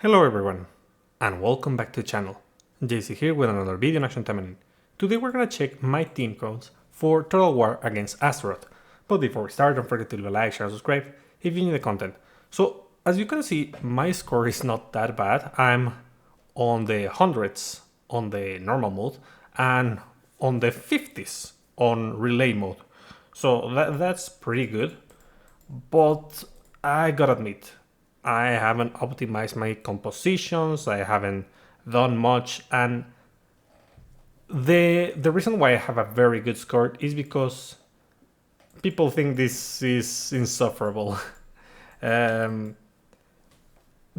Hello everyone, and welcome back to the channel. JC here with another video in Action Taimanin. Today we're gonna check my team codes for Total War against Astaroth. But before we start, don't forget to leave a like, share, and subscribe if you need the content. So, as you can see, my score is not that bad. I'm on the hundreds on the normal mode and on the 50s on relay mode. So that's pretty good. But I gotta admit, I haven't optimized my compositions, I haven't done much, and the reason why I have a very good score is because people think this is insufferable. um,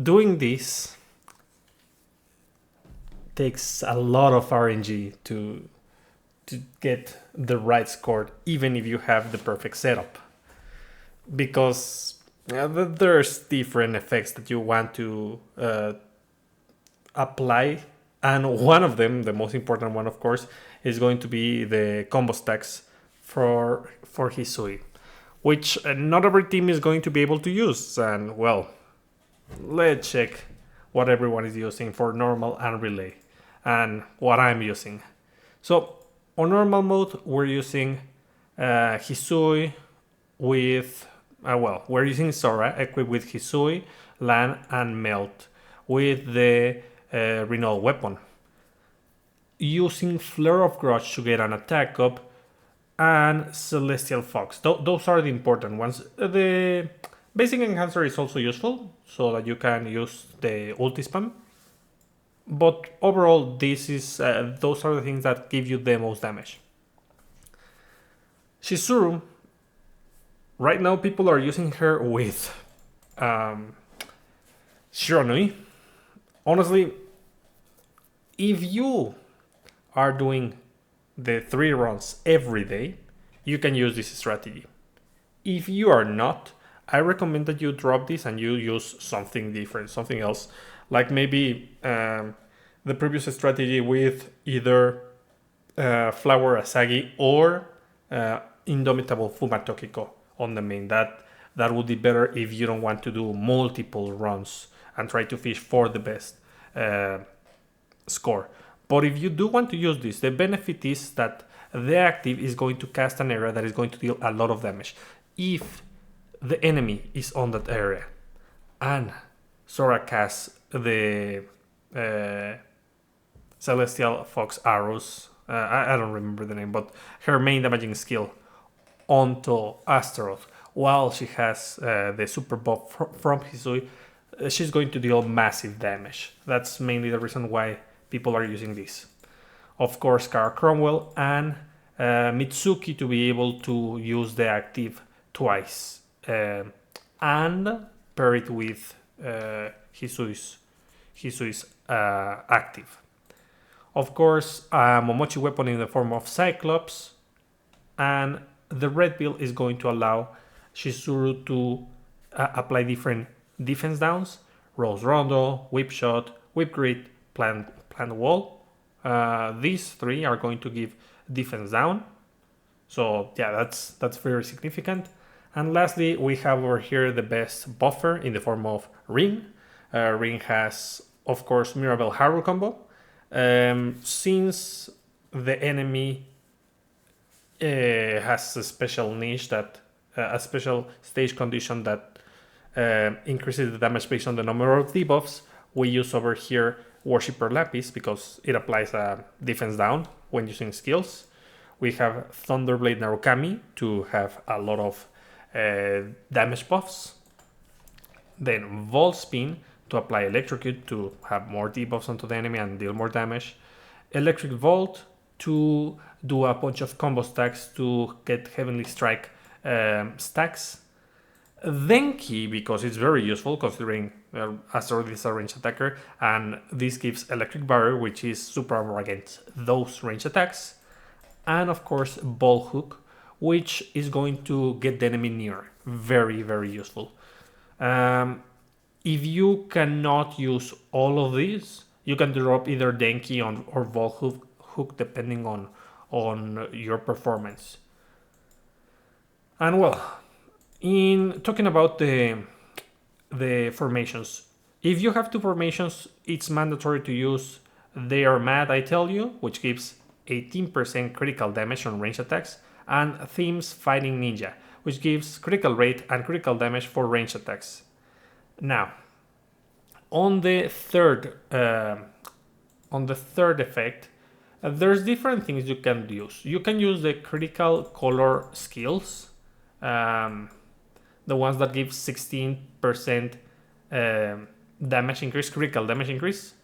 Doing this takes a lot of RNG to get the right score, even if you have the perfect setup, because there's different effects that you want to apply, and one of them, the most important one of course, is going to be the combo stacks for Hisui, which not every team is going to be able to use. And well, let's check what everyone is using for normal and relay and what I'm using. So on normal mode we're using Hisui with we're using Sora equipped with Hisui, Lan, and Melt with the Renault weapon. Using Flare of Grudge to get an attack up, and Celestial Fox. Those are the important ones. The Basic Enhancer is also useful, so that you can use the ulti spam. But overall, those are the things that give you the most damage. Shizuru, right now people are using her with Shiranui. Honestly, if you are doing the 3 runs every day, you can use this strategy. If you are not, I recommend that you drop this and you use something different, something else, like maybe the previous strategy with either Flower Asagi or Indomitable Fumatokiko on the main. That would be better if you don't want to do multiple runs and try to fish for the best score. But if you do want to use this, the benefit is that the active is going to cast an area that is going to deal a lot of damage. If the enemy is on that area and Sora casts the Celestial Fox arrows, I don't remember the name, but her main damaging skill onto Astaroth, while she has the super buff from Hisui, she's going to deal massive damage. That's mainly the reason why people are using this. Of course, Kara Cromwell and Mitsuki to be able to use the active twice and pair it with Hisui's active. Of course, a Momochi weapon in the form of Cyclops, and the red build is going to allow Shizuru to apply different defense downs: Rose Rondo, Whip Shot, Whip Grit, Plant Wall. These 3 are going to give defense down. So yeah, that's very significant. And lastly, we have over here the best buffer in the form of Ring. Ring has, of course, Mirabelle Haru combo. Since the enemy has a special niche a special stage condition that increases the damage based on the number of debuffs, we use over here Worshipper Lapis because it applies a defense down when using skills. We have Thunderblade Narukami to have a lot of damage buffs. Then Volt Spin to apply Electrocute to have more debuffs onto the enemy and deal more damage. Electric Volt to do a bunch of combo stacks to get Heavenly Strike stacks. Denki, because it's very useful considering Astaroth is a ranged attacker, and this gives Electric Barrier, which is super armor against those range attacks. And of course Ball Hook, which is going to get the enemy near. Very, very useful. If you cannot use all of these, you can drop either Denki or Ball Hook depending on your performance. And well, in talking about the formations, If you have two formations, it's mandatory to use They Are Mad, I Tell You, which gives 18% critical damage on range attacks, and Themes Fighting Ninja, which gives critical rate and critical damage for range attacks. Now, on the third effect, there's different things you can use. You can use the critical color skills, the ones that give 16% damage increase, critical damage increase.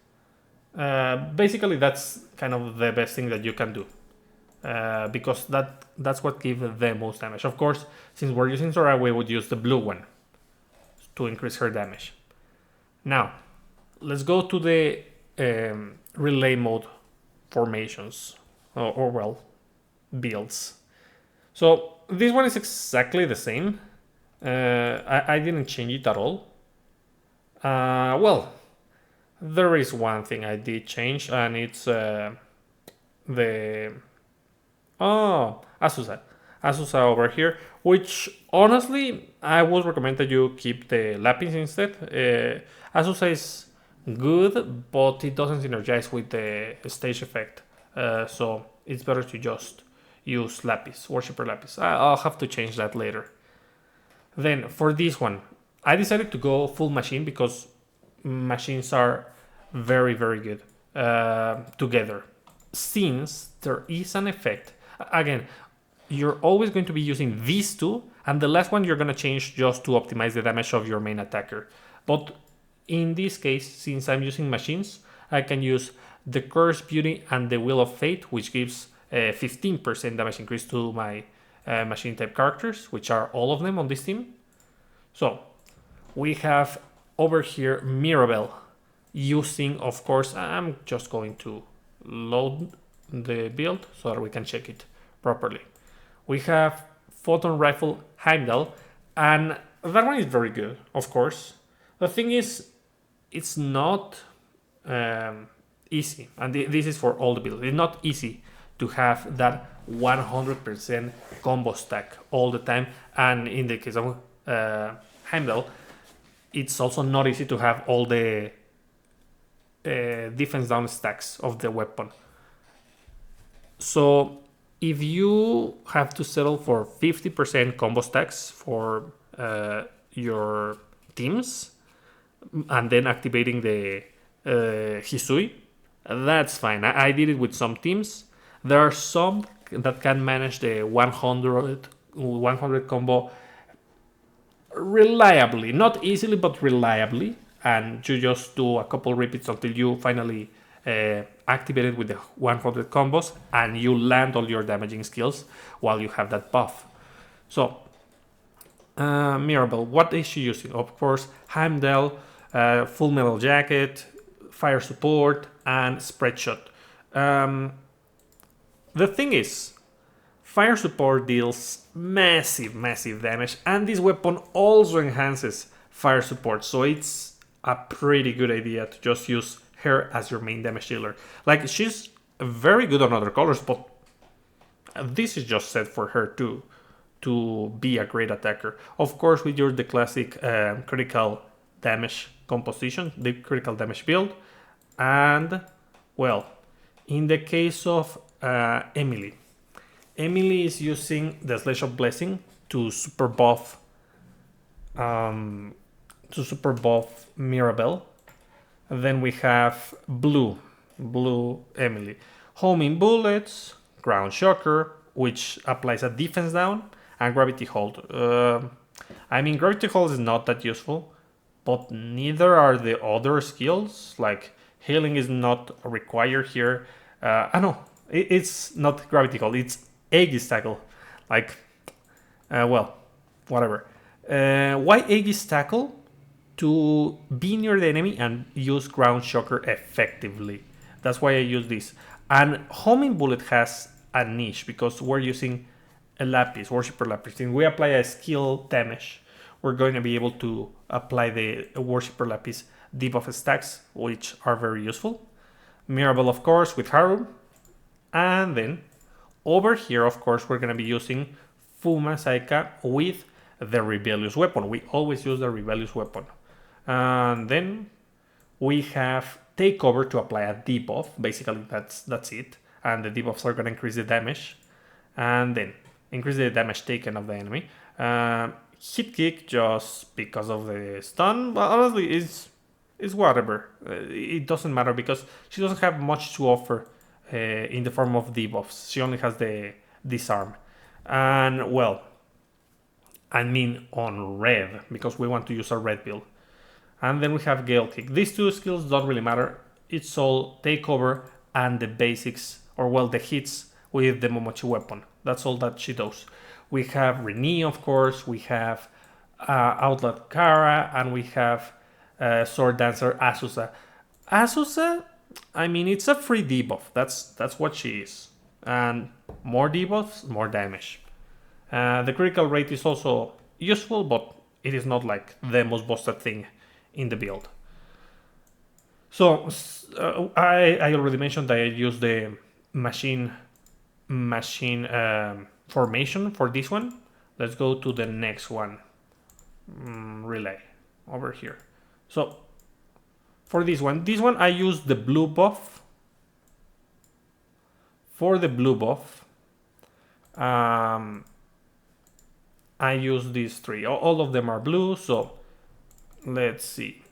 Basically, that's kind of the best thing that you can do, because that's what gives the most damage. Of course, since we're using Sora, we would use the blue one to increase her damage. Now, let's go to the relay mode formations, or builds. So this one is exactly the same. I didn't change it at all. Well, there is one thing I did change, and it's the Azusa over here, which honestly I would recommend that you keep the Lapis instead. Azusa is good, but it doesn't synergize with the stage effect, so it's better to just use Lapis, Worshipper Lapis. I'll have to change that later. Then for this one, I decided to go full machine because machines are very, very good together. Since there is an effect, again, you're always going to be using these two, and the last one you're going to change just to optimize the damage of your main attacker. But in this case, since I'm using machines, I can use the Curse Beauty and the Wheel of Fate, which gives 15% damage increase to my machine type characters, which are all of them on this team. So we have over here Mirabelle using, of course, I'm just going to load the build so that we can check it properly. We have Photon Rifle Heimdall, and that one is very good, of course. The thing is, it's not easy, and this is for all the builds. It's not easy to have that 100% combo stack all the time, and in the case of Heimdall, it's also not easy to have all the defense down stacks of the weapon. So if you have to settle for 50% combo stacks for your teams, and then activating the Hisui, that's fine. I did it with some teams. There are some that can manage the 100 combo reliably, not easily, but reliably, and you just do a couple repeats until you finally activate it with the 100 combos, and you land all your damaging skills while you have that buff. So Mirabelle, what is she using? Of course, Heimdall, Full Metal Jacket, Fire Support, and Spread Shot. The thing is, Fire Support deals massive damage, and this weapon also enhances Fire Support, so it's a pretty good idea to just use her as your main damage dealer. Like, she's very good on other colors, but this is just set for her to be a great attacker. Of course, we use the classic critical damage composition, the critical damage build, and, well, in the case of Emily is using the Slash of Blessing to super buff Mirabelle. Then we have Blue Emily, Homing Bullets, Ground Shocker, which applies a defense down, and Gravity Hold. I mean, Gravity Hold is not that useful, but neither are the other skills. Like, healing is not required here. It's not Gravity Hold, it's Aegis Tackle. Like, whatever. Why Aegis Tackle? To be near the enemy and use Ground Shocker effectively. That's why I use this. And Homing Bullet has a niche because we're using a Lapis, Worshipper Lapis. When we apply a skill damage, we're going to be able to apply the Worshipper Lapis debuff stacks, which are very useful. Mirabelle, of course, with Haru. And then over here, of course, we're going to be using Fuma Saika with the Rebellious Weapon. We always use the Rebellious Weapon. And then We have takeover to apply a debuff. Basically, that's it. And the debuffs are gonna increase the damage, and then increase the damage taken of the enemy. Hit kick just because of the stun. But honestly, is whatever. It doesn't matter because she doesn't have much to offer in the form of debuffs. She only has the disarm, and well, I mean on red because we want to use a red build. And then we have Gale Kick. These two skills don't really matter. It's all takeover and the basics, or well, the hits with the Momochi weapon. That's all that she does. We have Reni, of course. We have Outlet Kara, and we have Sword Dancer Azusa. Azusa, I mean, it's a free debuff. That's what she is. And more debuffs, more damage. The critical rate is also useful, but it is not like the most busted thing in the build. So I already mentioned that I use the machine formation for this one. Let's go to the next one. Relay over here. So for this one I use the blue buff. For the blue buff, I use these three. All of them are blue, so let's see.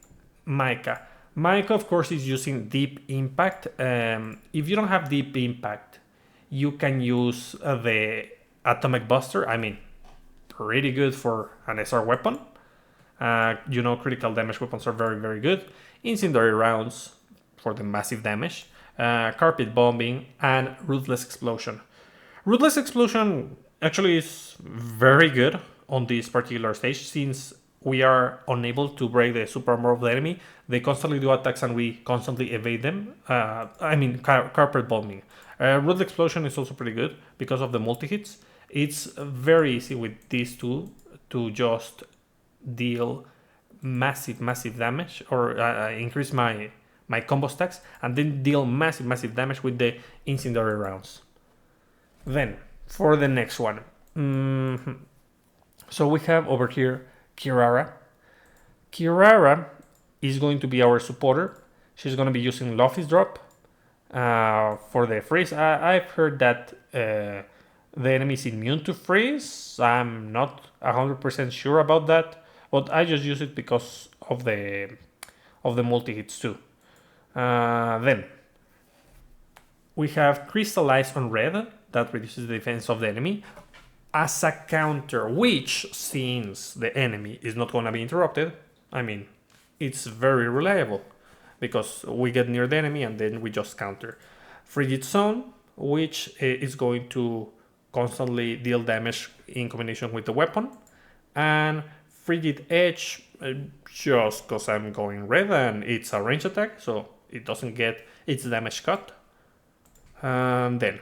Micah, of course, is using Deep Impact. If you don't have Deep Impact, you can use the Atomic Buster. I mean, pretty good for an SR weapon. Critical damage weapons are very, very good. Incendiary rounds for the massive damage. Carpet Bombing, and Ruthless Explosion. Ruthless Explosion actually is very good on this particular stage since we are unable to break the super armor of the enemy. They constantly do attacks and we constantly evade them. Carpet Bombing. Ruthless Explosion is also pretty good because of the multi-hits. It's very easy with these two to just deal massive damage or increase my combo stacks and then deal massive damage with the incendiary rounds. Then for the next one, so we have over here Kirara. Kirara is going to be our supporter. She's going to be using Luffy's drop for the freeze. I've heard that the enemy is immune to freeze. I'm not 100% sure about that, but I just use it because of the multi-hits too. Then we have Crystallize on red. That reduces the defense of the enemy as a counter, which since the enemy is not going to be interrupted, I mean, it's very reliable because we get near the enemy and then we just counter. Frigid Zone, which is going to constantly deal damage in combination with the weapon, and Frigid Edge, just because I'm going red and it's a range attack, so it doesn't get its damage cut. Then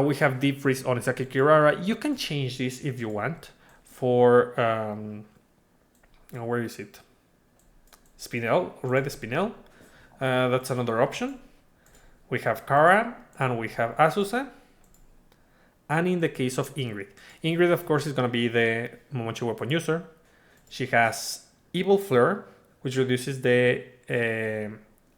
we have Deep Freeze on Izaki Kirara. You can change this if you want for where is it? Spinel, red Spinel. That's another option. We have Kara and we have Azusa. And in the case of Ingrid of course is going to be the Momochi weapon user. She has Evil Flare, which reduces the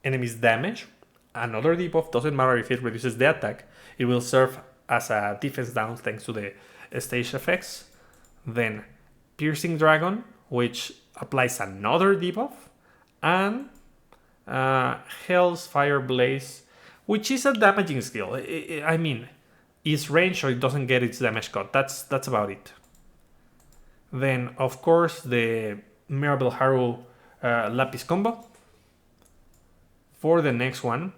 enemy's damage. Another debuff, doesn't matter if it reduces the attack, it will serve as a defense down thanks to the stage effects. Then Piercing Dragon, which applies another debuff, and Hell's Fire Blaze, which is a damaging skill. I mean, it's range so it doesn't get its damage cut. That's about it. Then, of course, the Mirabelle Haru Lapis combo. For the next one,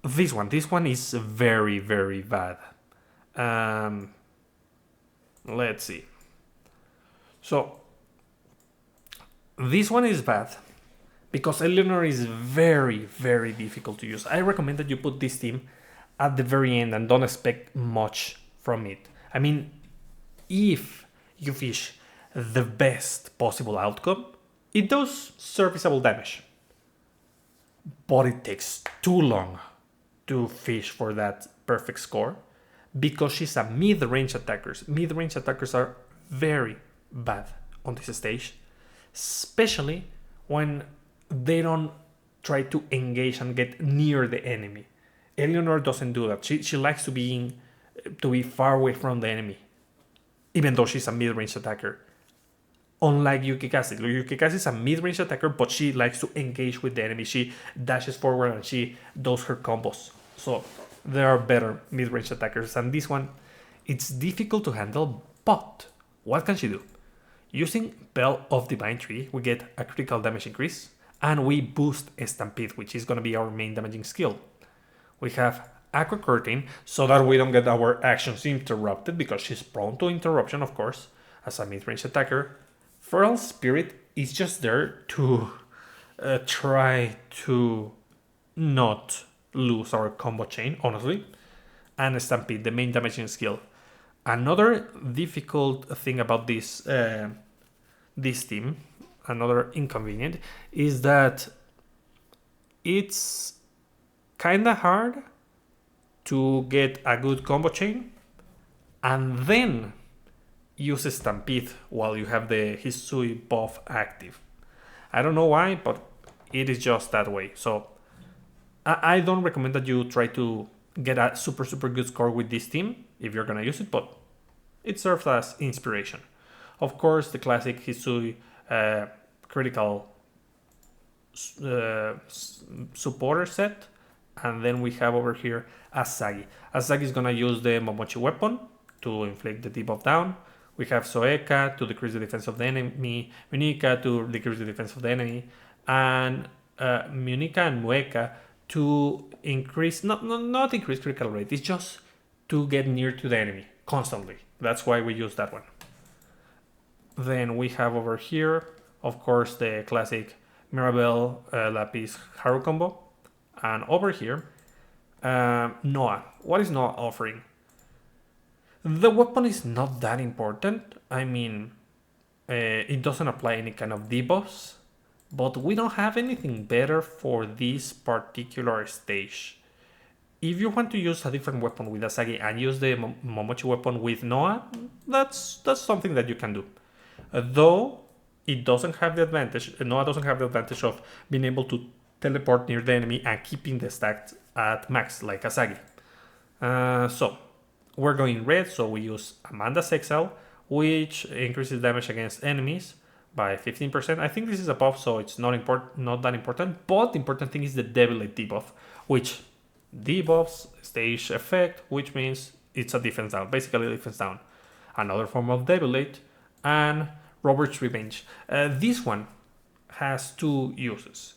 this one is very, very bad. Let's see. So, this one is bad because Eleanor is very, very difficult to use. I recommend that you put this team at the very end and don't expect much from it. I mean, if you fish the best possible outcome, it does serviceable damage. But it takes too long to fish for that perfect score because she's a mid-range attacker. Mid-range attackers are very bad on this stage, especially when they don't try to engage and get near the enemy. Eleanor doesn't do that. She likes to be far away from the enemy, even though she's a mid-range attacker. Unlike Yukikaze is a mid-range attacker, but she likes to engage with the enemy. She dashes forward and she does her combos. So there are better mid-range attackers, and this one, it's difficult to handle, but what can she do? Using Bell of Divine Tree, we get a critical damage increase, and we boost Stampede, which is going to be our main damaging skill. We have Aqua Curtain, so that we don't get our actions interrupted, because she's prone to interruption, of course, as a mid-range attacker. Feral Spirit is just there to try to not lose our combo chain, honestly. And Stampede, the main damaging skill. Another difficult thing about this team, another inconvenient, is that it's kinda hard to get a good combo chain and then use Stampede while you have the Hisui buff active. I don't know why, but it is just that way. So I don't recommend that you try to get a super good score with this team if you're gonna use it, but it serves as inspiration. Of course, the classic Hisui critical supporter set, and then we have over here Asagi. Asagi is gonna use the Momochi weapon to inflict the debuff down. We have Soeka to decrease the defense of the enemy, Munika to decrease the defense of the enemy, and Munika and Mueka to increase, not increase critical rate, it's just to get near to the enemy constantly. That's why we use that one. Then we have over here, of course, the classic Mirabelle Lapis Haru combo. And over here, Noah. What is Noah offering? The weapon is not that important. I mean, it doesn't apply any kind of debuffs, but we don't have anything better for this particular stage. If you want to use a different weapon with Asagi and use the Momochi weapon with Noah, that's something that you can do. Though it doesn't have the advantage, Noah doesn't have the advantage of being able to teleport near the enemy and keeping the stats at max like Asagi. So we're going red, so we use Amanda's Exile, which increases damage against enemies by 15%. I think this is a buff, so it's not that important. But the important thing is the Debilate debuff, which debuffs stage effect, which means it's a defense down, basically a defense down. Another form of Debilate, and Robert's Revenge. This one has two uses.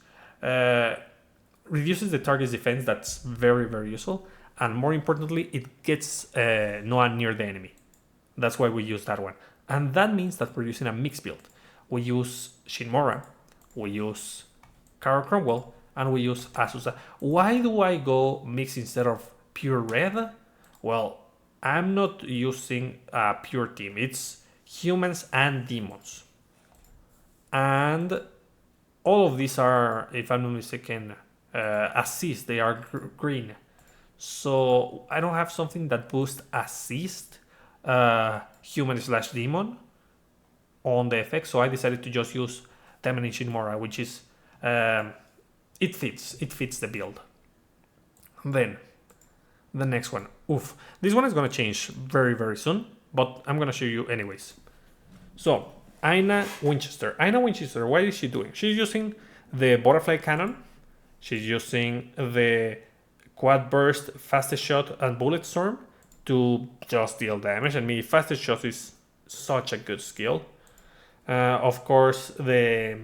Reduces the target's defense, that's very useful, and more importantly, it gets Noah near the enemy. That's why we use that one. And that means that we're using a mixed build. We use Shinmora, we use Carol Cromwell, and we use Azusa. Why do I go mix instead of pure red? Well, I'm not using a pure team. It's humans and demons. And all of these are, if I'm not mistaken, assist. They are green. So I don't have something that boosts assist human/demon on the effect. So I decided to just use Taimanin Shinmora, which is it fits the build. Then the next one. Oof. This one is gonna change very soon, but I'm gonna show you anyways. So Aina Winchester. What is she doing? She's using the Butterfly Cannon. She's using the Quad Burst, Fastest Shot, and Bullet Storm to just deal damage. I mean, Fastest Shot is such a good skill. Of course, the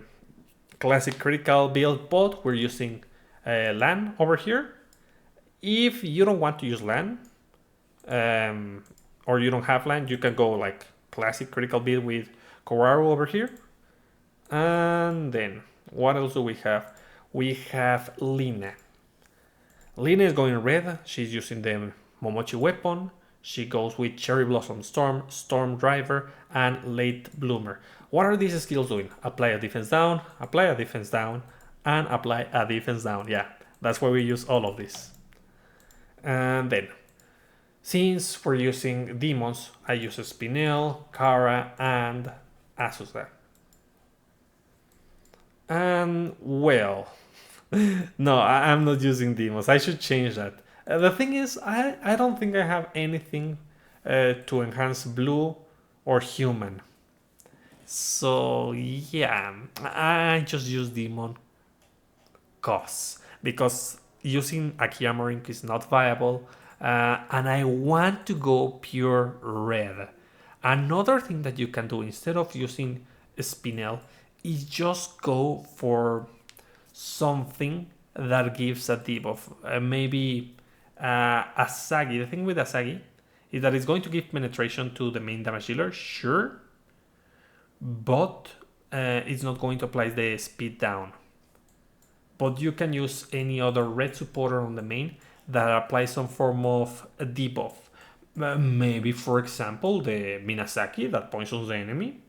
classic critical build, but we're using Lan over here. If you don't want to use Lan, or you don't have Lan, you can go like classic critical build with Koraru over here. And then, what else do we have? We have Lina. Lina is going red. She's using the Momochi weapon. She goes with Cherry Blossom Storm, Storm Driver, and Late Bloomer. What are these skills doing? Apply a defense down, apply a defense down, and apply a defense down. Yeah, that's why we use all of this. And then, since we're using demons, I use Spinel, Kara, and Azusa. And well, No, I'm not using demos. I should change that. The thing is, I don't think I have anything to enhance blue or human. So yeah, I just use demon costs because using Akiyamarink is not viable, and I want to go pure red. Another thing that you can do instead of using Spinel is just go for something that gives a debuff. Maybe Asagi. The thing with Asagi is that it's going to give penetration to the main damage dealer, sure, but it's not going to apply the speed down. But you can use any other red supporter on the main that applies some form of a debuff. Maybe, for example, the Minasaki that poisons the enemy,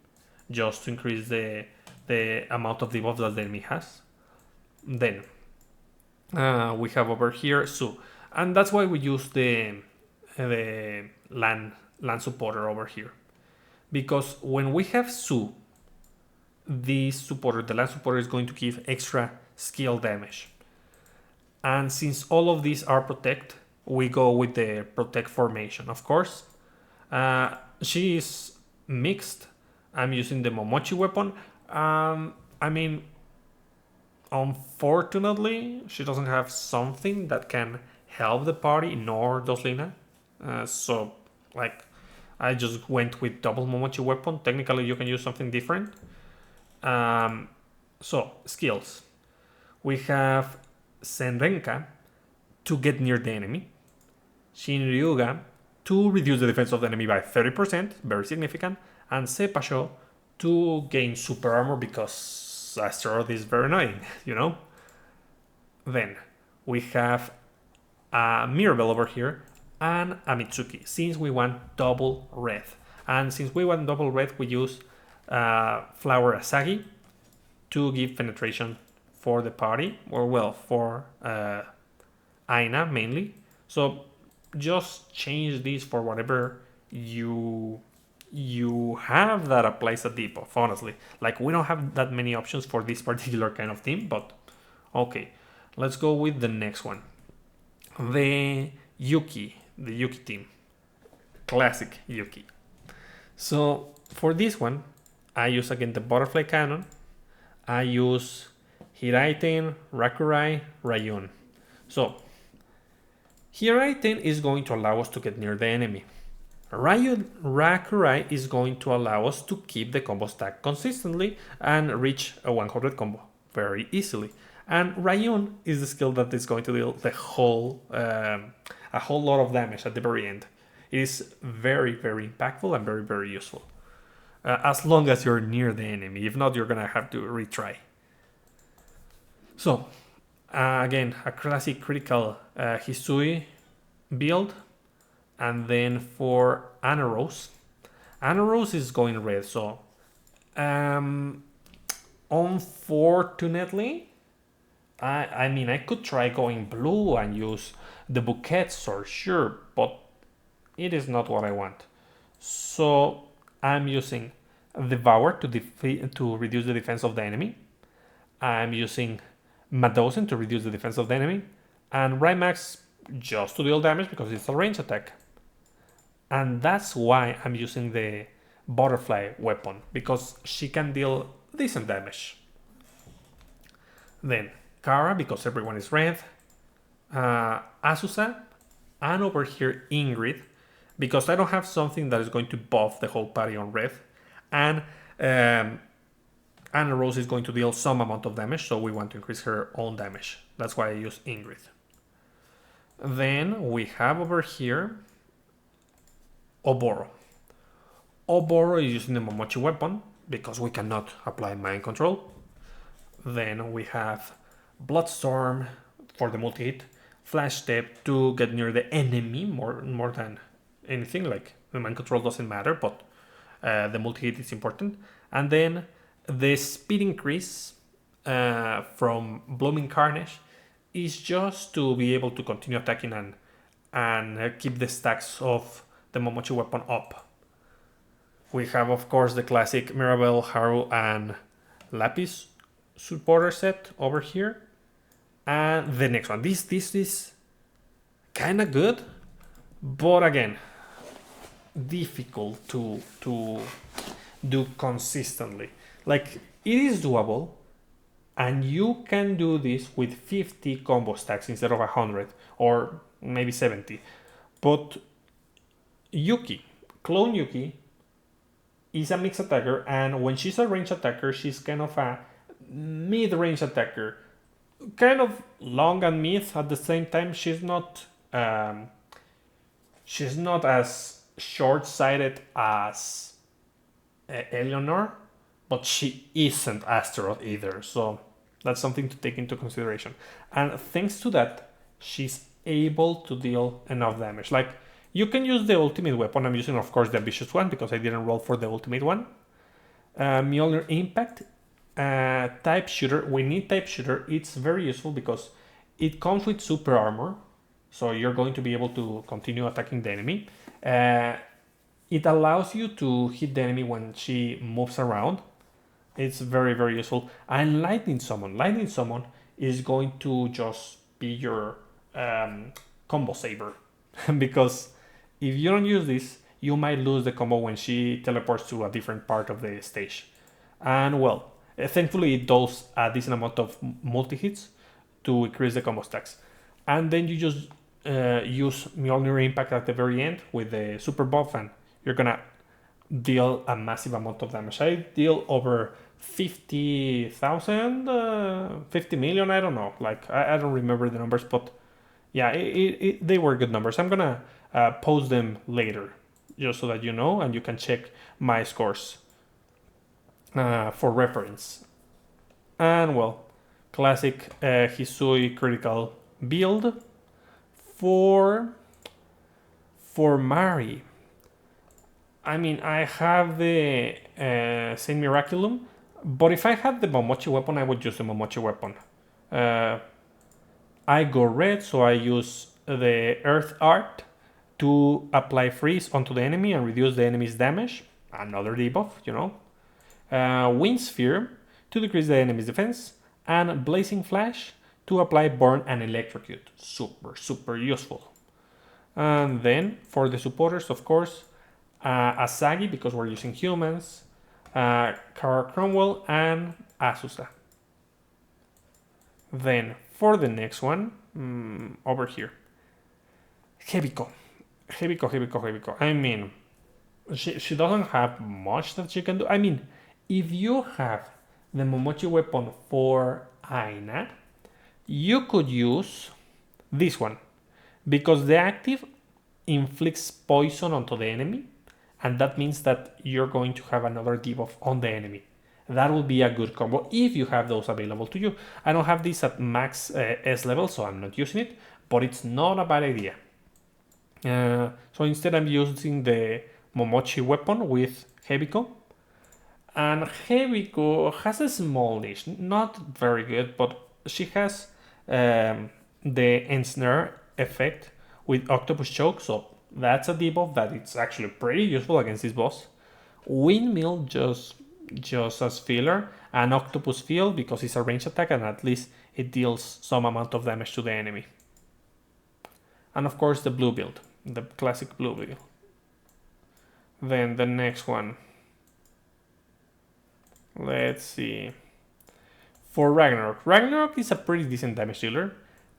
just to increase the amount of debuff that the enemy has. Then we have over here Su, and that's why we use the land supporter over here, because when we have Su, this supporter, the land supporter, is going to give extra skill damage. And since all of these are protect, we go with the protect formation, of course. She is mixed. I'm using the Momochi weapon. I mean, unfortunately, she doesn't have something that can help the party, nor does Lina. So, like, I just went with double Momochi weapon. Technically, you can use something different. So, skills. We have Senrenka to get near the enemy. Shinryuga to reduce the defense of the enemy by 30%, very significant. And Sepasho to gain super armor because Asteroid is very annoying, you know? Then we have a Mirabelle over here and a Mitsuki, since we want double red. And since we want double red, we use Flower Asagi to give penetration for the party, or well, for Aina mainly. So just change this for whatever you have that applies a debuff, honestly. Like, we don't have that many options for this particular kind of team, but okay. Let's go with the next one. The Yuki team. Classic Yuki. So for this one, I use again the butterfly cannon. I use Hiraiten, Rakurai, Rayun. So Hiraiten is going to allow us to get near the enemy. Rakurai is going to allow us to keep the combo stack consistently and reach a 100 combo very easily. And Rayun is the skill that is going to deal a whole lot of damage at the very end. It is very, very impactful and very, very useful. As long as you're near the enemy. If not, you're going to have to retry. So, again, a classic critical Hisui build. And then for Ana Rose is going red. So, unfortunately, I mean, I could try going blue and use the bouquet sword, sure, but it is not what I want. So I'm using Devour to reduce the defense of the enemy. I'm using Madosen to reduce the defense of the enemy, and Rymax just to deal damage because it's a range attack. And that's why I'm using the butterfly weapon, because she can deal decent damage. Then Kara, because everyone is red. Asusa, and over here Ingrid, because I don't have something that is going to buff the whole party on red. And Ana Rose is going to deal some amount of damage, so we want to increase her own damage. That's why I use Ingrid. Then we have over here Oboro. Oboro is using the Momochi weapon because we cannot apply mind control. Then we have Bloodstorm for the multi-hit, Flash Step to get near the enemy more than anything. Like, the mind control doesn't matter, but the multi-hit is important. And then the speed increase from Blooming Carnage is just to be able to continue attacking and keep the stacks of the Momochi weapon up. We have, of course, the classic Mirabelle, Haru, and Lapis supporter set over here. And the next one, this is kind of good, but again, difficult to do consistently. Like, it is doable, and you can do this with 50 combo stacks instead of 100 or maybe 70. But Yuki, clone Yuki, is a mixed attacker, and when she's a range attacker, she's kind of a mid-range attacker, kind of long and mid at the same time. She's not as short-sighted as Eleanor, but she isn't Astaroth either, so that's something to take into consideration. And thanks to that, she's able to deal enough damage. Like, you can use the ultimate weapon. I'm using, of course, the ambitious one because I didn't roll for the ultimate one. Mjolnir Impact, type shooter. We need type shooter. It's very useful because it comes with super armor, so you're going to be able to continue attacking the enemy. It allows you to hit the enemy when she moves around. It's very, very useful. And Lightning Summon. Lightning Summon is going to just be your combo saver. Because if you don't use this, you might lose the combo when she teleports to a different part of the stage. And well, thankfully it does a decent amount of multi-hits to increase the combo stacks. And then you just use Mjolnir Impact at the very end with the super buff, and you're gonna deal a massive amount of damage. I deal over 50,000, 50 million, I don't know. Like, I don't remember the numbers, but yeah, they were good numbers. I'm gonna post them later, just so that you know, and you can check my scores for reference. And well, classic Hisui critical build for Mari. I mean, I have the Saint Miraculum, but if I had the Momochi weapon, I would use the Momochi weapon. I go red, so I use the Earth Art to apply freeze onto the enemy and reduce the enemy's damage. Another debuff, you know. Wind Sphere to decrease the enemy's defense, and Blazing Flash to apply burn and electrocute. Super, super useful. And then for the supporters, of course, Asagi, because we're using humans, Kara Cromwell, and Asusa. Then for the next one, over here, Hebiko. I mean, she doesn't have much that she can do. I mean, if you have the Momochi weapon for Aina, you could use this one, because the active inflicts poison onto the enemy, and that means that you're going to have another debuff on the enemy. That will be a good combo if you have those available to you. I don't have this at max S level, so I'm not using it, but it's not a bad idea. So instead I'm using the Momochi weapon with Hebiko. And Hebiko has a small niche, not very good, but she has the Ensnare effect with Octopus Choke, so that's a debuff that it's actually pretty useful against this boss. Windmill just as filler, and Octopus Field because it's a range attack and at least it deals some amount of damage to the enemy. And of course the blue build, the classic blue build. Then the next one. Let's see. For Ragnarok. Ragnarok is a pretty decent damage dealer.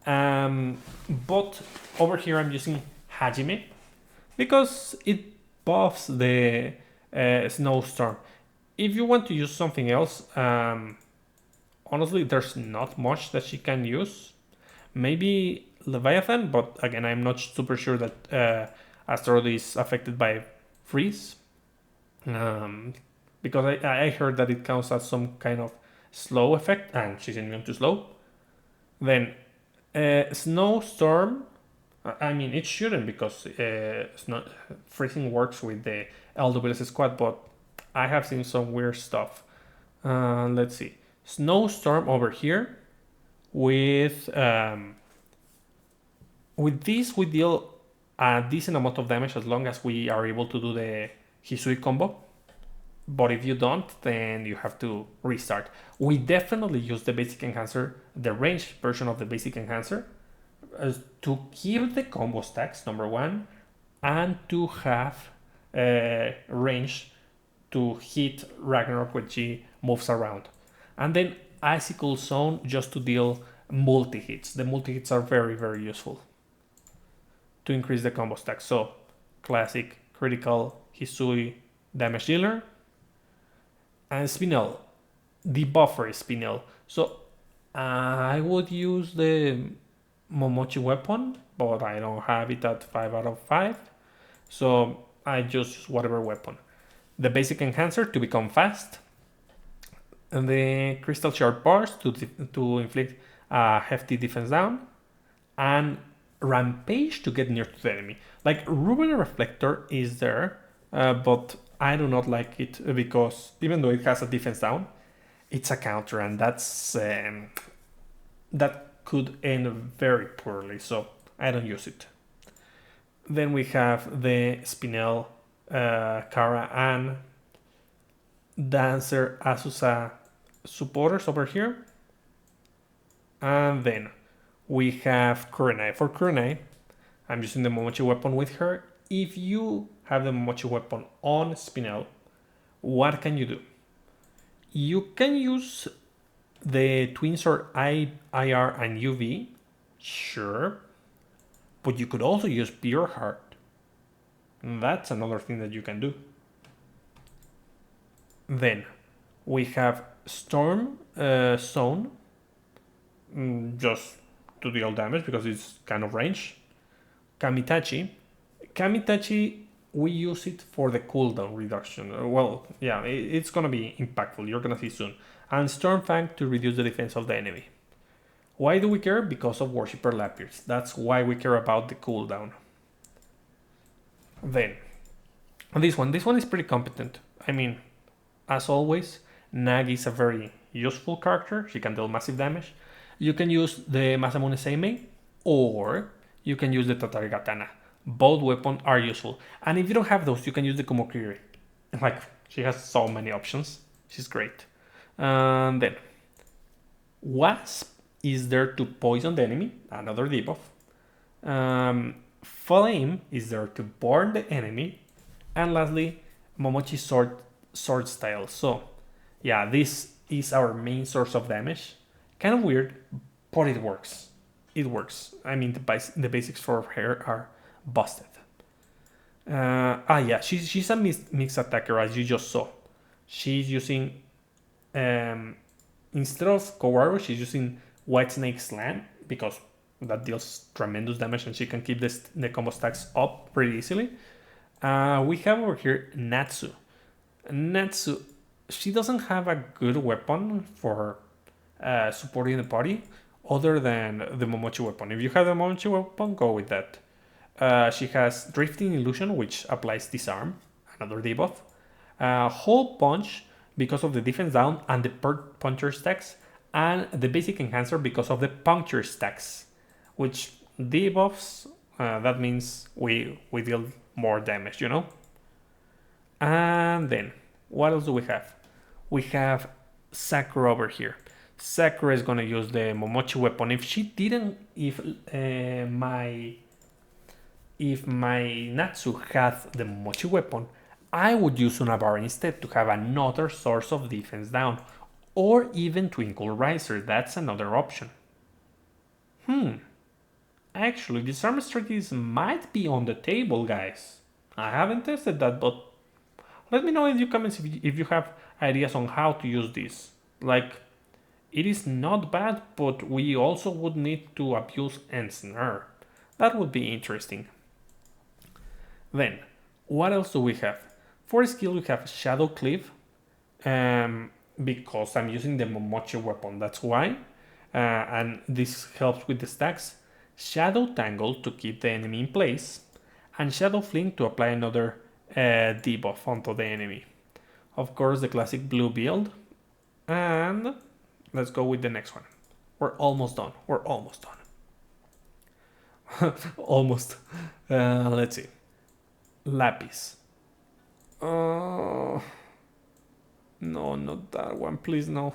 But over here I'm using Hajime because it buffs the Snowstorm. If you want to use something else, honestly, there's not much that she can use. Maybe Leviathan, but again, I'm not super sure that Astaroth is affected by freeze. Because I heard that it counts as some kind of slow effect, and she's immune to slow. Then Snowstorm, I mean, it shouldn't because freezing works with the LWS squad, but I have seen some weird stuff. Let's see. Snowstorm over here. With this, we deal a decent amount of damage as long as we are able to do the Hisui combo. But if you don't, then you have to restart. We definitely use the basic enhancer, the range version of the basic enhancer, to keep the combo stacks, number one, and to have range to hit Ragnarok when she moves around. And then Icicle Zone just to deal multi hits. The multi hits are very, very useful to increase the combo stack. So, classic, critical, Hisui, damage dealer, and Spinel. The buffer is Spinel. So, I would use the Momochi weapon, but I don't have it at 5 out of 5. So, I just use whatever weapon. The basic enhancer to become fast, and the crystal shard bars to inflict a hefty defense down, and rampage to get near to the enemy. Like Ruben Reflector is there, but I do not like it because even though it has a defense down, it's a counter, and that could end very poorly. So I don't use it. Then we have the Spinel, Kara, and Dancer Asusa supporters over here. And then we have Kurenai. For Kurenai, I'm using the Momochi weapon with her. If you have the Momochi weapon on Spinel, what can you do? You can use the Twin Sword IR and UV, sure, but you could also use Pure Heart. That's another thing that you can do. Then we have Storm Zone, just to deal damage because it's kind of range. Kamitachi, we use it for the cooldown reduction. Well, yeah, it's gonna be impactful. You're gonna see soon. And Stormfang to reduce the defense of the enemy. Why do we care? Because of Worshipper Lapiers. That's why we care about the cooldown. Then, this one is pretty competent. I mean, as always, Nagi is a very useful character. She can deal massive damage. You can use the Masamune Seimei, or you can use the Tatari Katana. Both weapons are useful. And if you don't have those, you can use the Kumokiri. Like, she has so many options. She's great. And then, Wasp is there to poison the enemy, another debuff. Flame is there to burn the enemy. And lastly, Momochi sword style. So, yeah, this is our main source of damage. Kind of weird, but it works. It works. I mean, the basics for her are busted. Yeah, she's a mixed attacker, as you just saw. She's using, instead of Kowaru, she's using White Snake Slam because that deals tremendous damage and she can keep the combo stacks up pretty easily. We have over here Natsu. Natsu, she doesn't have a good weapon for supporting the party other than the Momochi weapon. If you have the Momochi weapon, go with that. She has Drifting Illusion, which applies Disarm, another debuff. Hole Punch because of the defense down and the puncture stacks, and the basic enhancer because of the puncture stacks, which debuffs, that means we deal more damage, you know? And then, what else do we have? We have Sakura over here. Sakura is gonna use the Momochi weapon. If she didn't, if my Natsu had the Momochi weapon, I would use Sunabara instead to have another source of defense down. Or even Twinkle Riser, that's another option. Actually, disarm strategies might be on the table, guys. I haven't tested that, but let me know in the comments if you have ideas on how to use this. Like, it is not bad, but we also would need to abuse Ensnare. That would be interesting. Then, what else do we have? For skill, we have Shadow Cleave, because I'm using the Momochi weapon, that's why. And this helps with the stacks. Shadow Tangle to keep the enemy in place, and Shadow Fling to apply another debuff onto the enemy. Of course, the classic blue build. And let's go with the next one. We're almost done. Almost. Let's see. Lapis. No, not that one, please, no.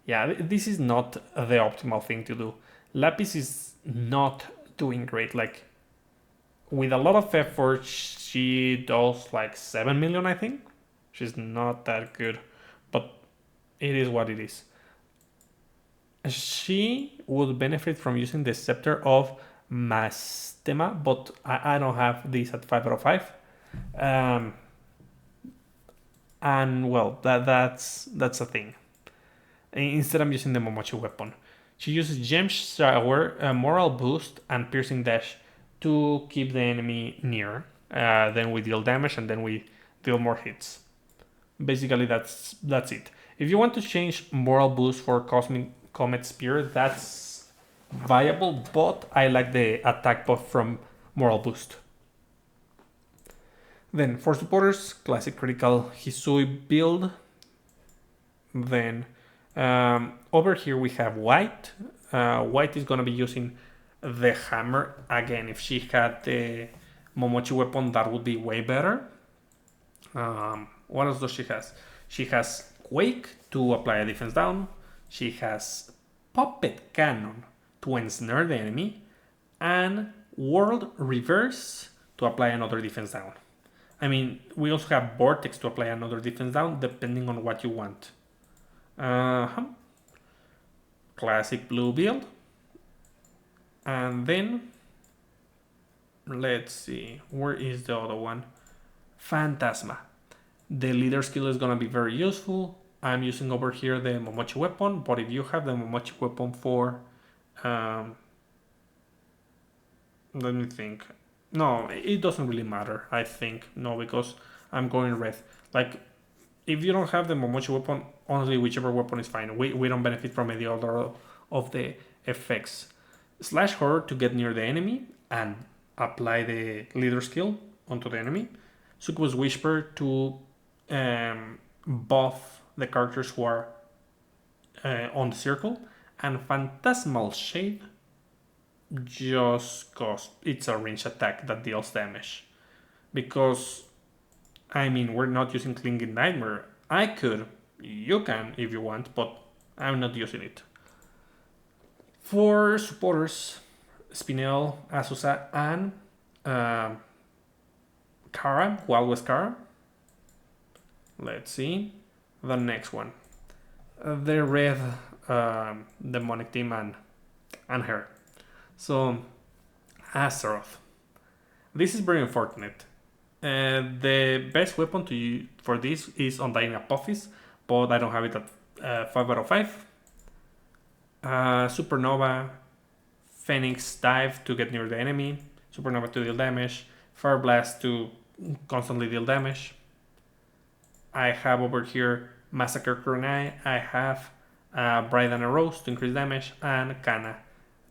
Yeah, this is not the optimal thing to do. Lapis is not doing great. Like, with a lot of effort, she does like 7 million, I think. She's not that good, but it is what it is. She would benefit from using the Scepter of Mastema, but I don't have this at 5 out of 5. Um, and well, that's a thing. Instead, I'm using the Momochi weapon. She uses Gem Shower, Moral Boost, and Piercing Dash to keep the enemy near. Then we deal damage, and then we deal more hits. Basically, that's it. If you want to change Moral Boost for Cosmic Comet Spear, that's viable, but I like the attack buff from Moral Boost. Then for supporters, classic critical Hisui build. Then over here we have White. White is going to be using the hammer. Again, if she had the Momochi weapon, that would be way better. What else does she has? She has Quake to apply a defense down. She has Puppet Cannon to ensnare the enemy. And World Reverse to apply another defense down. I mean, we also have Vortex to apply another defense down, depending on what you want. Classic blue build. And then, let's see, where is the other one? Phantasma. The leader skill is gonna be very useful. I'm using over here the Momochi weapon, but if you have the Momochi weapon for, let me think. No, it doesn't really matter, I think. No, because I'm going red. Like, if you don't have the Momochi weapon, honestly, whichever weapon is fine. We don't benefit from any other of the effects. Slash Horror to get near the enemy and apply the leader skill onto the enemy. Succubus Whisper to buff the characters who are on the circle. And Phantasmal Shade just cause it's a range attack that deals damage. Because, I mean, we're not using Clinging Nightmare. I could, you can if you want, but I'm not using it. For supporters, Spinel, Azusa, and Kara, Wild West Kara. Let's see the next one. The red demonic team and her. So, Astaroth. This is very unfortunate. The best weapon for this is Undying Apophis, but I don't have it at 5 out of 5. Supernova, Phoenix Dive to get near the enemy, Supernova to deal damage, Fire Blast to constantly deal damage. I have over here Massacre Kunai, I have Bride and a Rose to increase damage, and Kana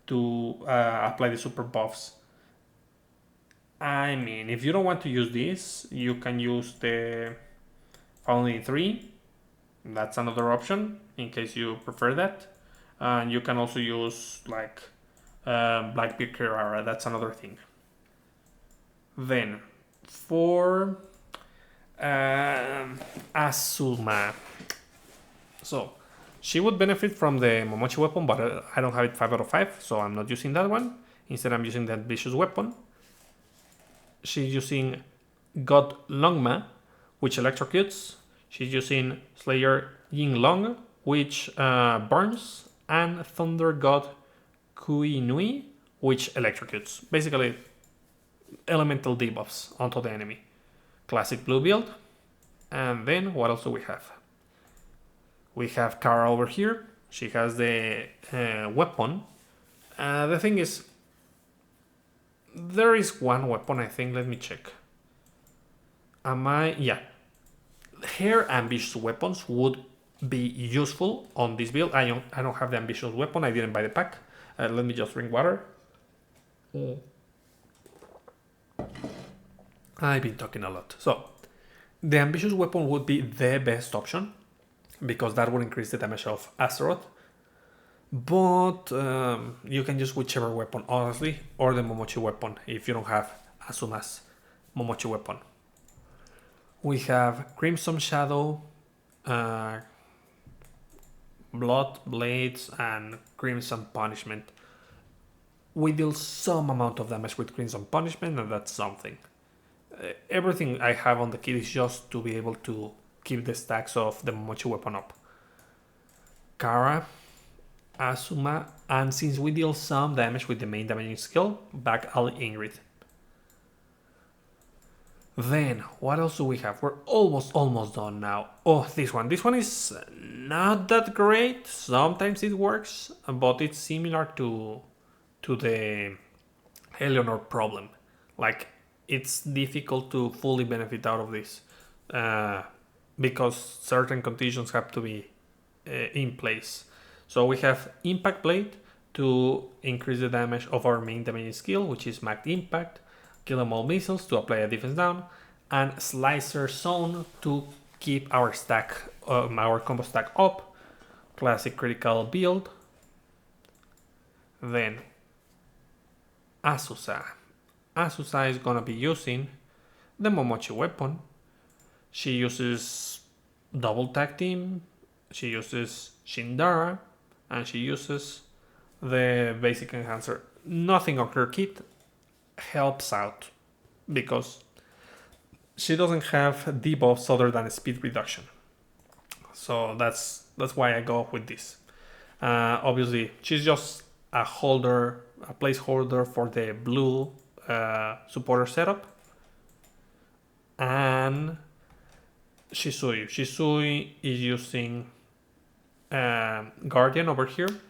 to apply the super buffs. I mean, if you don't want to use this, you can use the Founding 3. That's another option in case you prefer that. And you can also use like Blackbeard Kirara. That's another thing. Then for Asuma. So she would benefit from the Momochi weapon, but I don't have it 5 out of 5, so I'm not using that one. Instead, I'm using that vicious weapon. She's using God Longma, which electrocutes. She's using Slayer Ying Long, which burns, and Thunder God Kui Nui, which electrocutes. Basically, elemental debuffs onto the enemy. Classic blue build. And then, what else do we have? We have Kara over here. She has the weapon. The thing is, there is one weapon, I think. Let me check. Yeah. Her ambitious weapons would be useful on this build. I don't have the ambitious weapon. I didn't buy the pack. Let me just drink water. I've been talking a lot. So, the ambitious weapon would be the best option, because that would increase the damage of Astaroth. But you can use whichever weapon, honestly, or the Momochi weapon if you don't have Asuma's Momochi weapon. We have Crimson Shadow, uh, Blood, Blades, and Crimson Punishment. We deal some amount of damage with Crimson Punishment, and that's something. Everything I have on the kit is just to be able to keep the stacks of the Momochi weapon up. Kara, Asuma, and since we deal some damage with the main damaging skill, back Ali Ingrid. Then, what else do we have? We're almost done now. Oh, this one. This one is not that great. Sometimes it works, but it's similar to the Eleanor problem. Like, it's difficult to fully benefit out of this because certain conditions have to be in place. So we have Impact Blade to increase the damage of our main damaging skill, which is Max Impact, Kill Them All Missiles to apply a defense down, and Slicer Zone to keep our stack, our combo stack up. Classic critical build. Then Azusa. Azusa is gonna be using the Momochi weapon. She uses double tag team, she uses Shindara, and she uses the basic enhancer. Nothing on her kit helps out because she doesn't have debuffs other than speed reduction. So that's why I go with this. Obviously, she's just a placeholder for the blue supporter setup. And Shisui. Shisui is using Guardian over here.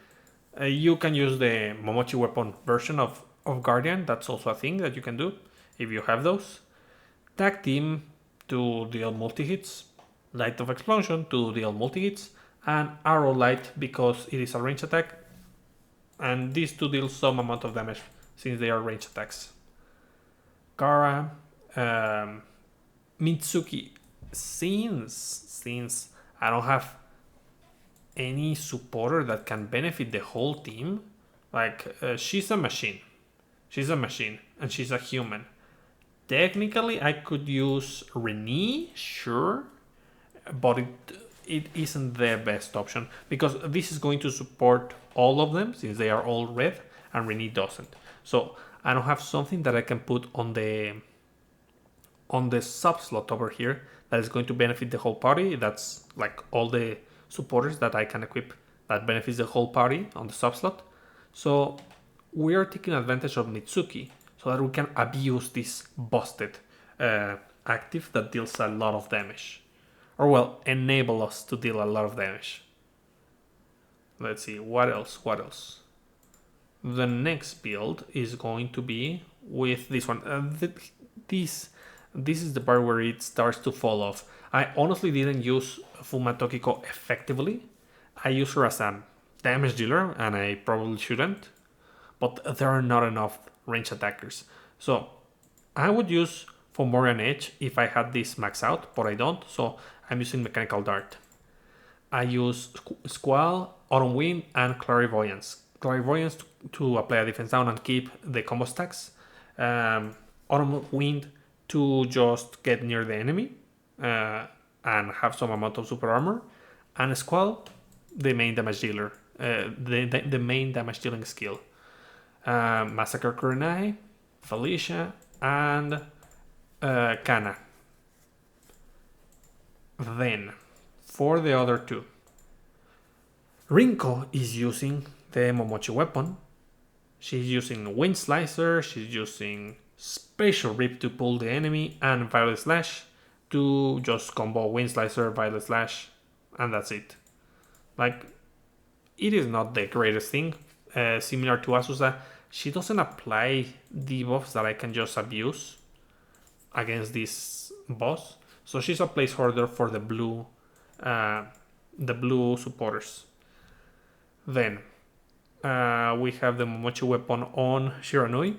You can use the Momochi weapon version of Guardian. That's also a thing that you can do if you have those. Tag Team to deal multi-hits. Light of Explosion to deal multi-hits. And Arrow Light because it is a range attack. And these two deal some amount of damage since they are range attacks. Kara, Mitsuki. Since I don't have any supporter that can benefit the whole team, like she's a machine. She's a machine and she's a human. Technically, I could use Renee, sure, but it isn't the best option because this is going to support all of them since they are all red and Renee doesn't. So I don't have something that I can put on the sub slot over here that is going to benefit the whole party. That's like all the supporters that I can equip that benefits the whole party on the sub slot. So we are taking advantage of Mitsuki so that we can abuse this busted active that deals a lot of damage. Or well, enable us to deal a lot of damage. Let's see, what else? The next build is going to be with this one. This is the part where it starts to fall off. I honestly didn't use Fuma Tokiko effectively. I use her as a damage dealer, and I probably shouldn't. But there are not enough range attackers. So I would use Fomorian Edge if I had this max out, but I don't. So I'm using Mechanical Dart. I use Squall, Autumn Wind, and Clairvoyance. Clairvoyance to apply a defense down and keep the combo stacks. Autumn Wind to just get near the enemy and have some amount of super armor. And Squall, the main damage dealer, the main damage dealing skill. Massacre Kurenai, Felicia, and Kana. Then, for the other two, Rinko is using the Momochi weapon. She's using Wind Slicer, she's using Spatial Rip to pull the enemy, and Violet Slash to just combo Wind Slicer, Violet Slash, and that's it. Like, it is not the greatest thing. Similar to Azusa, she doesn't apply debuffs that I can just abuse against this boss. So she's a placeholder for the blue supporters. Then we have the Momochi weapon on Shiranui.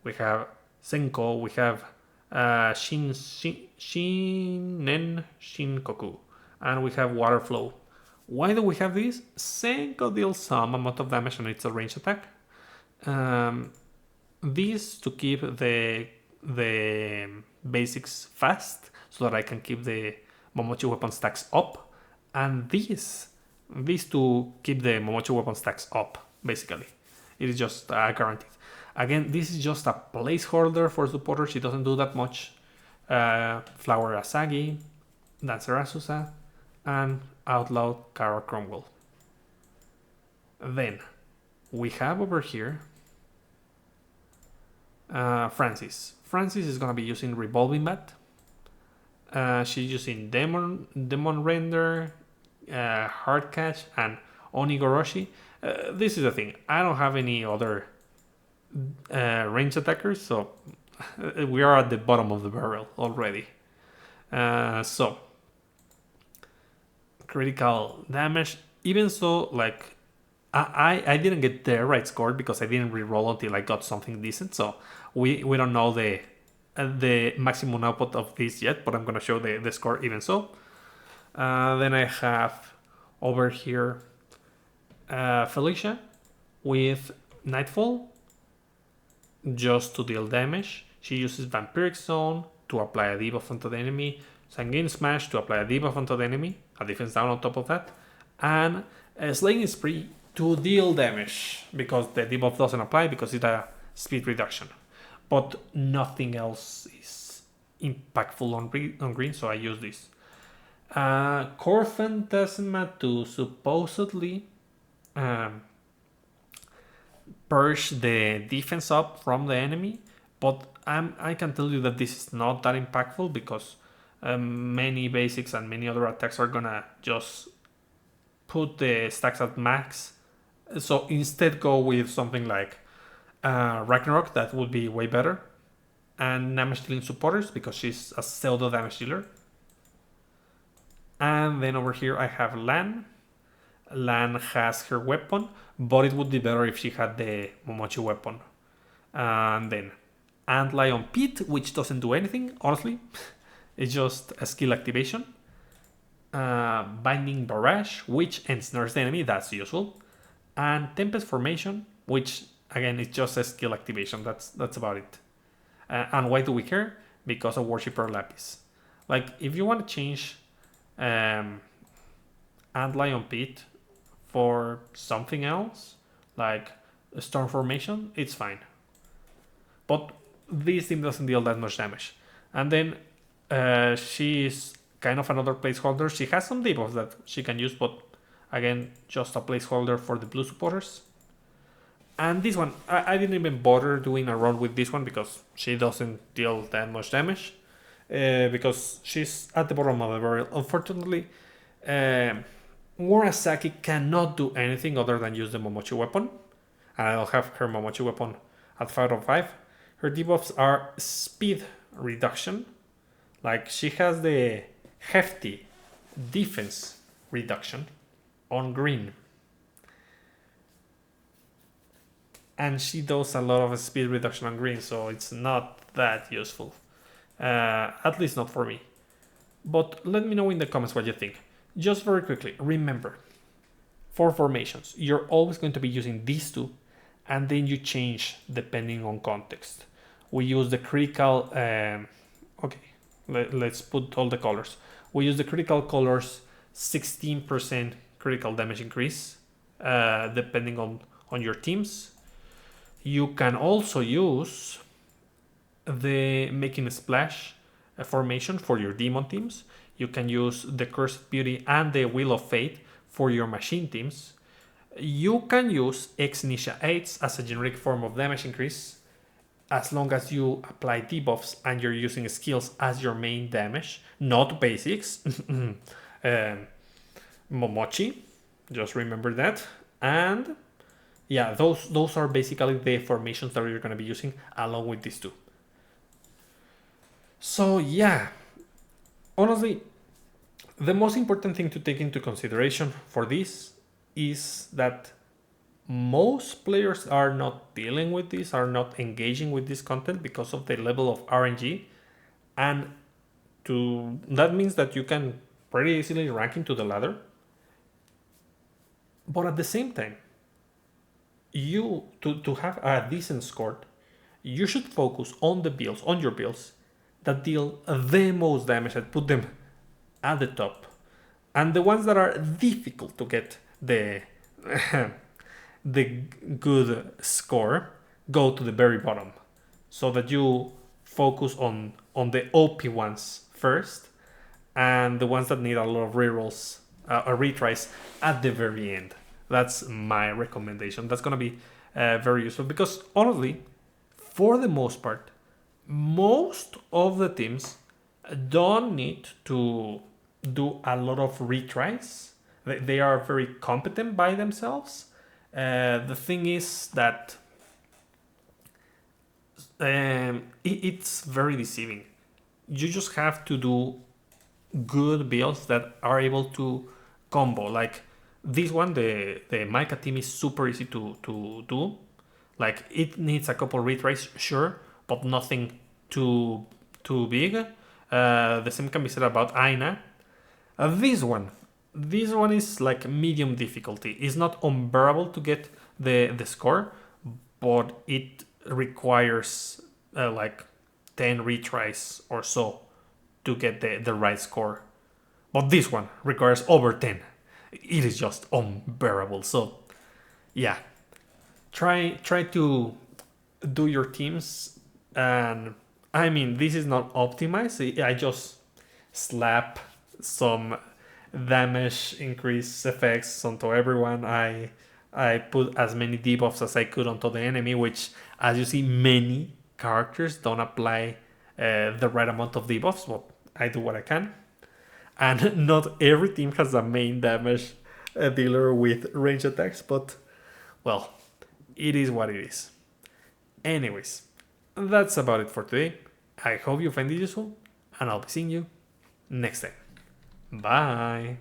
We have Senko. We have Shinen Shinkoku. And we have Water Flow. Why do we have this? Senko deals some amount of damage and it's a range attack. This to keep the basics fast so that I can keep the Momochi weapon stacks up. And these two keep the Momochi weapon stacks up, basically. It is just guaranteed. Again, this is just a placeholder for supporters. It doesn't do that much. Flower Asagi, Dancer Asusa, and Outlaw Kara Cromwell. Then we have over here Francis. Francis is gonna be using Revolving Bat. She's using Demon Render, Hard Catch, and Onigoroshi. This is the thing. I don't have any other range attackers, so we are at the bottom of the barrel already. So critical damage. Even so, like I didn't get the right score because I didn't reroll until I got something decent. So we don't know the maximum output of this yet, but I'm gonna show the score even so. Then I have over here Felicia with Nightfall just to deal damage. She uses Vampiric Zone to apply a debuff onto the enemy, Sanguine Smash to apply a debuff onto the enemy, a defense down on top of that, and Slaying Spree to deal damage because the debuff doesn't apply because it's a speed reduction. But nothing else is impactful on green, so I use this. Core Phantasma to supposedly purge the defense up from the enemy, but I can tell you that this is not that impactful because many basics and many other attacks are gonna just put the stacks at max. So instead go with something like Ragnarok, that would be way better, and damage dealing supporters because she's a pseudo damage dealer. And then over here I have Lan. Lan has her weapon, but it would be better if she had the Momochi weapon. And then Antlion Pit, which doesn't do anything, honestly. It's just a skill activation. Binding Barrage, which ensnares the enemy, that's useful. And Tempest Formation, which again is just a skill activation, that's about it. And why do we care? Because of Worshipper Lapis. Like, if you want to change Antlion Pit for something else, like a Storm Formation, it's fine. But this team doesn't deal that much damage. And then she's kind of another placeholder. She has some debuffs that she can use, but again, just a placeholder for the blue supporters. And this one, I didn't even bother doing a run with this one because she doesn't deal that much damage. Because she's at the bottom of the barrel. Unfortunately, Murasaki cannot do anything other than use the Momochi weapon. And I don't have her Momochi weapon at 5 out of 5. Her debuffs are speed reduction. Like, she has the hefty defense reduction on green. And she does a lot of speed reduction on green, so it's not that useful. At least not for me. But let me know in the comments what you think. Just very quickly, remember, for formations, you're always going to be using these two, and then you change depending on context. We use the critical, let's put all the colors. We use the critical colors 16% critical damage increase, depending on your teams. You can also use the Making a Splash formation for your demon teams. You can use the Cursed Beauty and the Wheel of Fate for your machine teams. You can use Ex Nisha 8s as a generic form of damage increase, as long as you apply debuffs and you're using skills as your main damage, not basics. Momochi, just remember that. And yeah, those are basically the formations that you're going to be using along with these two. So yeah, honestly, the most important thing to take into consideration for this is that most players are not dealing with this, are not engaging with this content because of the level of RNG, and that means that you can pretty easily rank into the ladder. But at the same time, you to have a decent score, you should focus on your builds that deal the most damage, and put them at the top. And the ones that are difficult to get the the good score go to the very bottom, so that you focus on the OP ones first, and the ones that need a lot of rerolls or retries at the very end. That's my recommendation. That's gonna be very useful because honestly, for the most part, most of the teams don't need to do a lot of retries. They are very competent by themselves. The thing is that it's very deceiving. You just have to do good builds that are able to combo. Like this one, the Micah team is super easy to do. Like it needs a couple retries, sure, but nothing too big. The same can be said about Aina. This one is like medium difficulty. It's not unbearable to get the score, but it requires like 10 retries or so to get the right score. But this one requires over 10. It is just unbearable. So yeah, try to do your teams. And I mean, this is not optimized. I just slap some damage increase effects onto everyone. I put as many debuffs as I could onto the enemy, which, as you see, many characters don't apply the right amount of debuffs. But I do what I can. And not every team has a main damage dealer with range attacks, but well, it is what it is. Anyways, that's about it for today. I hope you find it useful, and I'll be seeing you next time. Bye.